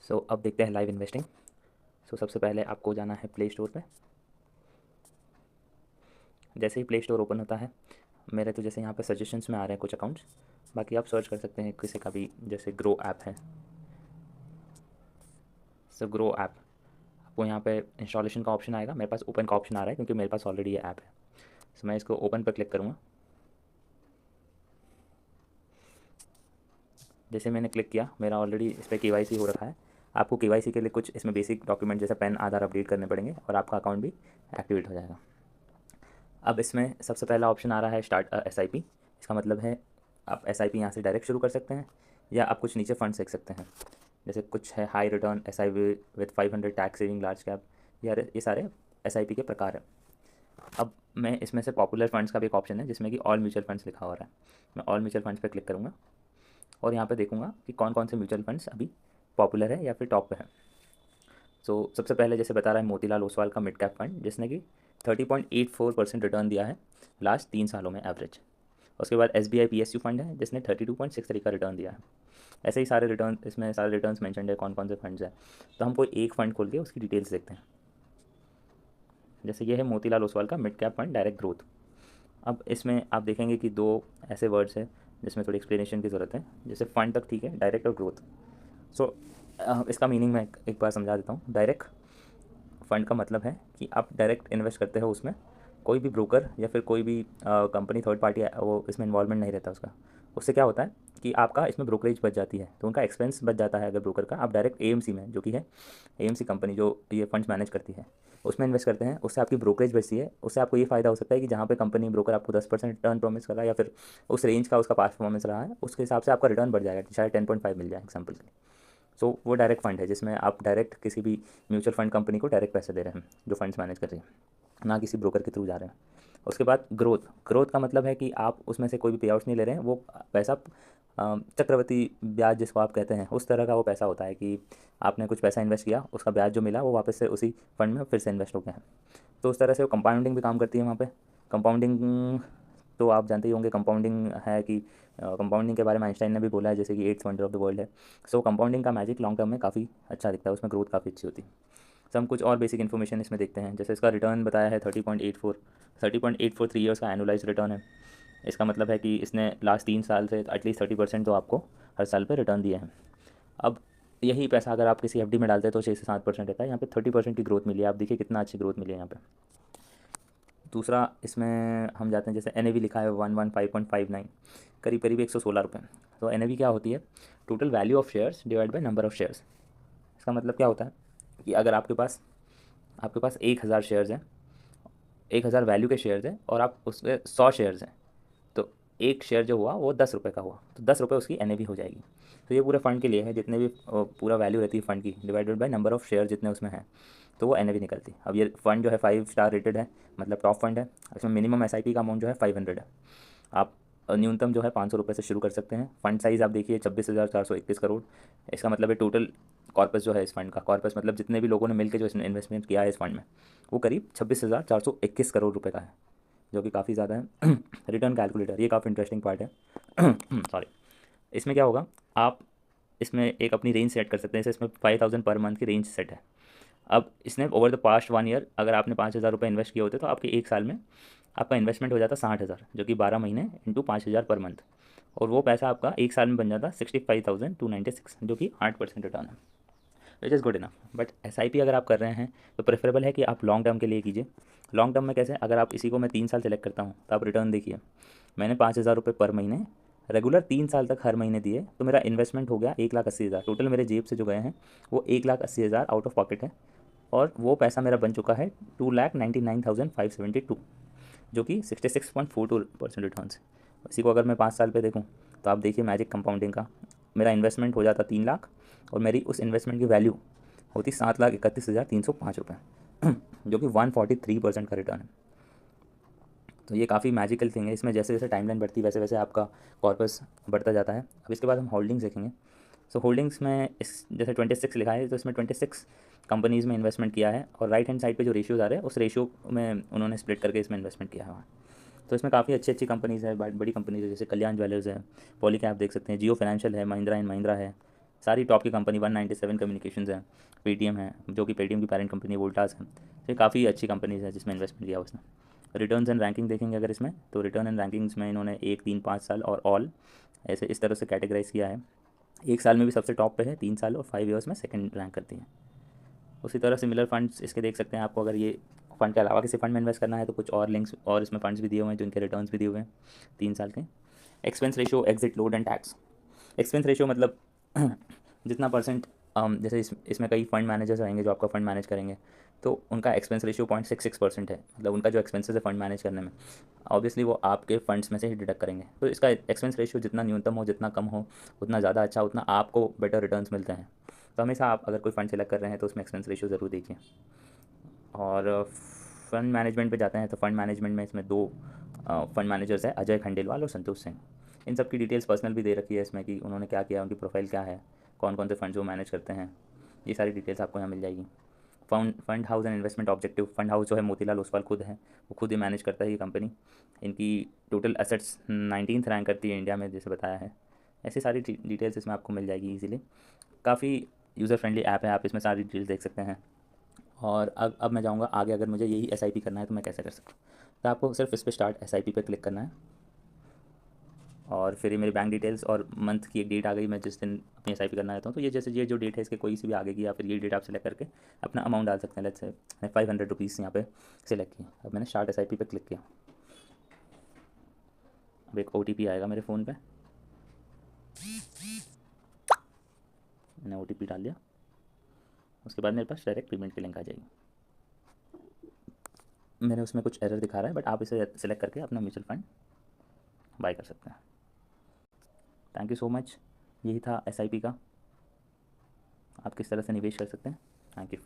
अब देखते हैं लाइव इन्वेस्टिंग। सबसे पहले आपको जाना है प्ले स्टोर पे। जैसे ही प्ले स्टोर ओपन होता है, मेरे तो जैसे यहाँ पे सजेशंस में आ रहे हैं कुछ अकाउंट्स, बाकी आप सर्च कर सकते हैं किसी का भी। जैसे ग्रो ऐप है, ग्रो ऐप, आपको यहाँ पे इंस्टॉलेशन का ऑप्शन आएगा। मेरे पास ओपन का ऑप्शन आ रहा है क्योंकि मेरे पास ऑलरेडी ये ऐप है। मैं इसको ओपन पर क्लिक करूँगा। जैसे मैंने क्लिक किया, मेरा ऑलरेडी इस पर KYC हो रखा है। आपको KYC के लिए कुछ इसमें बेसिक डॉक्यूमेंट जैसे पैन, आधार अपडेट करने पड़ेंगे और आपका अकाउंट भी एक्टिवेट हो जाएगा। अब इसमें सबसे पहला ऑप्शन आ रहा है स्टार्ट SIP। इसका मतलब है आप SIP यहाँ से डायरेक्ट शुरू कर सकते हैं, या आप कुछ नीचे फंड देख सकते हैं। जैसे कुछ है high return SIP with 500 tax saving large cap, ये सारे SIP के प्रकार हैं। अब मैं इसमें से पॉपुलर फंड्स का भी एक ऑप्शन है जिसमें कि ऑल म्यूचुअल फंड्स लिखा हो रहा है। मैं ऑल म्यूचुअल फंड्स पर क्लिक करूँगा और यहाँ पे देखूँगा कि कौन कौन से म्यूचुअल फंड्स अभी पॉपुलर है या फिर टॉप पे है। सबसे पहले जैसे बता रहा है मोतीलाल ओसवाल का मिड कैप फंड, जिसने कि 30.84% रिटर्न दिया है लास्ट 3 सालों में एवरेज। उसके बाद SBI PSU फंड है जिसने 32.63 का रिटर्न दिया है। ऐसे ही सारे रिटर्न, इसमें सारे रिटर्न्स मेंशन्ड है कौन कौन से फंड्स हैं। तो हम कोई एक फ़ंड खोल के उसकी डिटेल्स देखते हैं। जैसे ये है मोतीलाल ओसवाल का mid cap fund direct growth. अब इसमें आप देखेंगे कि दो ऐसे वर्ड्स हैं जिसमें थोड़ी एक्सप्लेनेशन की ज़रूरत है। जैसे फंड तक ठीक है, डायरेक्ट और ग्रोथ। सो इसका मीनिंग मैं एक बार समझा देता हूँ। डायरेक्ट फंड का मतलब है कि आप डायरेक्ट इन्वेस्ट करते हो उसमें, कोई भी ब्रोकर या फिर कोई भी कंपनी थर्ड पार्टी वो इसमें इन्वॉल्वमेंट नहीं रहता उसका। उससे क्या होता है कि आपका इसमें ब्रोकरेज बच जाती है, तो उनका एक्सपेंस बच जाता है। अगर ब्रोकर का आप डायरेक्ट AMC में, जो कि है AMC कंपनी जो ये फंड्स मैनेज करती है, उसमें इन्वेस्ट करते हैं, उससे आपकी ब्रोकरेज बचती है। उससे आपको ये फ़ायदा हो सकता है कि जहाँ पे कंपनी ब्रोकर आपको 10% रिटर्न प्रॉमिस कर रहा है या फिर उस रेंज का उसका पास परफॉर्मेंस रहा है, उसके हिसाब से आपका रिटर्न बढ़ जाएगा, शायद 10.5 मिल जाए एग्जाम्पल के लिए। वो डायरेक्ट फंड है जिसमें आप डायरेक्ट किसी भी म्यूचुअल फंड कंपनी को डायरेक्ट पैसे दे रहे हैं जो फंड्स मैनेज कर रही है, ना किसी ब्रोकर के थ्रू जा रहे हैं। उसके बाद ग्रोथ। ग्रोथ का मतलब है कि आप उसमें से कोई भी पे आउट्स नहीं ले रहे हैं। वो पैसा चक्रवृद्धि ब्याज जिसको आप कहते हैं, उस तरह का वो पैसा होता है कि आपने कुछ पैसा इन्वेस्ट किया, उसका ब्याज जो मिला वो वापस से उसी फंड में फिर से इन्वेस्ट हो गया है। तो उस तरह से वो कंपाउंडिंग भी काम करती है वहाँ पे। कंपाउंडिंग तो आप जानते ही होंगे कंपाउंडिंग है कि कंपाउंडिंग के बारे में आइंस्टाइन ने भी बोला है जैसे कि 8th wonder of the world है। कंपाउंडिंग का मैजिक लॉन्ग टर्म में काफ़ी अच्छा दिखता है, उसमें ग्रोथ काफ़ी अच्छी होती है। हम कुछ और बेसिक इन्फॉर्मेशन इसमें देखते हैं। जैसे इसका रिटर्न बताया है 30.84 3 ईयर्स का एनुअलाइज रिटर्न है। इसका मतलब है कि इसने लास्ट 3 साल से एटलीस्ट 30% तो आपको हर साल पे रिटर्न दिए हैं। अब यही पैसा अगर आप किसी FD में डालते हैं तो 6 से 7% रहता है। यहाँ पे 30% की ग्रोथ मिली है। आप देखिए कितना अच्छी ग्रोथ मिली है यहाँ पे। दूसरा इसमें हम जाते हैं, जैसे NAV लिखा है 115.59, करीब करीब 116 रुपये। NAV क्या होती है? Total value of shares divide by number of shares. इसका मतलब क्या होता है कि अगर आपके पास 1,000 शेयर्स हैं, 1,000 वैल्यू के शेयर्स हैं और आप उसमें 100 शेयर्स हैं, तो एक शेयर जो हुआ वो 10 रुपये का हुआ, तो 10 रुपये उसकी NAV हो जाएगी। तो ये पूरे फंड के लिए है, जितने भी पूरा वैल्यू रहती है फंड की divided by number of share जितने उसमें हैं, तो वो NAV निकलती है। अब ये फंड जो है 5 स्टार रेटेड है, मतलब टॉप फंड है। इसमें मिनिमम SIP का अमाउंट जो है 500 है। आप न्यूनतम जो है 500 रुपये से शुरू कर सकते हैं। फंड साइज़ आप देखिए 26,421 करोड़। इसका मतलब है टोटल कॉर्पस जो है इस फंड का, कॉर्पस मतलब जितने भी लोगों ने मिलकर जो इसमें इन्वेस्टमेंट किया है इस फंड में, वो करीब 26,421 करोड़ रुपये का है, जो कि काफ़ी ज़्यादा है। रिटर्न कैलकुलेटर, ये काफ़ी इंटरेस्टिंग पार्ट है। सॉरी। इसमें क्या होगा, आप इसमें एक अपनी रेंज सेट कर सकते हैं। जैसे इसमें 5,000 पर मंथ की रेंज सेट है। अब इसने ओवर द पास्ट 1 ईयर अगर आपने 5,000 रुपये इन्वेस्ट किए होते तो आपके एक साल में आपका इन्वेस्टमेंट हो जाता 60,000, जो कि 12 महीने इंटू 5,000 पर मंथ, और वो पैसा आपका एक साल में बन जाता 65,296, जो कि 8% रिटर्न है, which is good enough. But SIP अगर आप कर रहे हैं तो प्रेफरेबल है कि आप लॉन्ग टर्म के लिए कीजिए। लॉन्ग टर्म में कैसे? अगर आप इसी को मैं 3 साल सेलेक्ट करता हूँ तो आप रिटर्न देखिए, मैंने 5,000 रुपये पर महीने रेगुलर 3 साल तक हर महीने दिए, तो मेरा इन्वेस्टमेंट हो गया 1,80,000। टोटल मेरे जेब से जो गए हैं वो 1,80,000 आउट ऑफ पॉकेट है, और वो पैसा मेरा बन चुका है 2,99,572, जो कि 66.42% रिटर्न है। इसी को अगर मैं 5 साल पे देखूँ तो आप देखिए मैजिक कंपाउंडिंग का, मेरा इन्वेस्टमेंट हो जाता 3 लाख और मेरी उस इन्वेस्टमेंट की वैल्यू होती 7,31,305 रुपये, जो कि 143% का रिटर्न है। तो ये काफ़ी मैजिकल थिंग है। इसमें जैसे जैसे टाइमलाइन बढ़ती वैसे वैसे आपका कॉर्पस बढ़ता जाता है। अब इसके बाद हम होल्डिंग्स देखेंगे। होल्डिंग्स में इस जैसे 26 लिखा है, तो इसमें 26 कंपनीज़ में इन्वेस्टमेंट किया है, और राइट हैंड साइड पे जो रेशियोज़ आ रहे हैं उस रेशियो में उन्होंने स्प्लिट करके इसमें इन्वेस्टमेंट किया है वहाँ। तो इसमें काफ़ी अच्छी अच्छी कंपनीज़ है, बड़ी कंपनीज़ है, जैसे कल्याण ज्वेलर्स है, पॉलीकैब देख सकते हैं, जियो फाइनेंशियल है, महिंद्रा एंड महिंद्रा है, सारी टॉप की कंपनी 197 कम्युनिकेशंस है, पेटीएम है जो कि पेटीएम की पेरेंट कंपनी वोल्टास है। ये काफ़ी अच्छी कंपनीज है जिसमें इन्वेस्टमेंट किया उसने। रिटर्न्स एंड रैंकिंग देखेंगे अगर इसमें, तो रिटर्न एंड रैंकिंग्स में इन्होंने 1, 3, 5 साल और ऑल ऐसे इस तरह से कैटेगराइज किया है। 1 साल में भी सबसे टॉप पे है, 3 साल और 5 ईयर्स में सेकंड रैंक करती है। उसी तरह सिमिलर फंड्स इसके देख सकते हैं आपको, अगर ये फंड के अलावा किसी फंड में इन्वेस्ट करना है तो कुछ और लिंक्स और इसमें फंड्स भी दिए हुए हैं जिनके रिटर्न्स भी दिए हुए हैं 3 साल के। Expense ratio, exit, load and tax. Expense ratio मतलब जितना परसेंट, जैसे इसमें कई फंड मैनेजर्स रहेंगे जो आपका फंड मैनेज करेंगे, तो उनका एक्सपेंस रेशियो 0.66% है। मतलब उनका जो एक्सपेंसेस है फंड मैनेज करने में, ऑब्वियसली वो आपके फंड्स में से ही डिडक्ट करेंगे। तो इसका एक्सपेंस रेशियो जितना न्यूनतम हो, जितना कम हो, उतना ज़्यादा अच्छा, उतना आपको बेटर रिटर्न्स मिलते हैं। तो हमेशा आप अगर कोई फंड सेलेक्ट कर रहे हैं तो उसमें एक्सपेंस रेशियो ज़रूर देखिए। और फंड मैनेजमेंट पे जाते हैं तो फंड मैनेजमेंट में इसमें 2 फंड मैनेजर्स हैं, अजय खंडेलवाल और संतोष सिंह। इन सब की डिटेल्स पर्सनल भी दे रखी है इसमें कि उन्होंने क्या किया, उनकी प्रोफाइल क्या है, कौन कौन से फंड्स वो मैनेज करते हैं, ये सारी डिटेल्स आपको यहाँ मिल जाएगी। Fund house and investment objective, fund house जो है मोतीलाल ओसवाल खुद है, वो खुद ही मैनेज करता है ये कंपनी। इनकी टोटल एसेट्स 19th रैंक करती है इंडिया में, जैसे बताया है। ऐसी सारी डिटेल्स इसमें आपको मिल जाएगी ईजिली। काफ़ी यूज़र फ्रेंडली ऐप है, आप इसमें सारी डिटेल्स देख सकते हैं। और अब मैं जाऊँगा आगे, अगर मुझे यही एसआईपी करना है तो मैं कैसे कर सकता हूँ। तो आपको सिर्फ इस पर स्टार्ट एसआईपी पे क्लिक करना है, और फिर ये मेरी बैंक डिटेल्स और मंथ की एक डेट आ गई, मैं जिस दिन अपनी एसआईपी करना चाहता हूँ। तो ये जैसे ये जो डेट है इसके कोई सी भी आगे की, या फिर ये डेट आप सेलेक्ट करके अपना अमाउंट डाल सकते हैं। लेट्स से मैंने 500 रुपीज़ यहाँ पे सेलेक्ट किया। अब मैंने स्टार्ट एसआईपी पे क्लिक किया। अब एक ओटीपी आएगा मेरे फ़ोन पे, मैंने ओटीपी डाल दिया। उसके बाद मेरे पास डायरेक्ट पेमेंट की लिंक आ जाएगी। मेरे उसमें कुछ एरर दिखा रहा है, बट आप इसे सेलेक्ट करके अपना म्यूचुअल फंड बाय कर सकते हैं। Thank you so much. यही था एसआईपी का, आप किस तरह से निवेश कर सकते हैं। Thank you.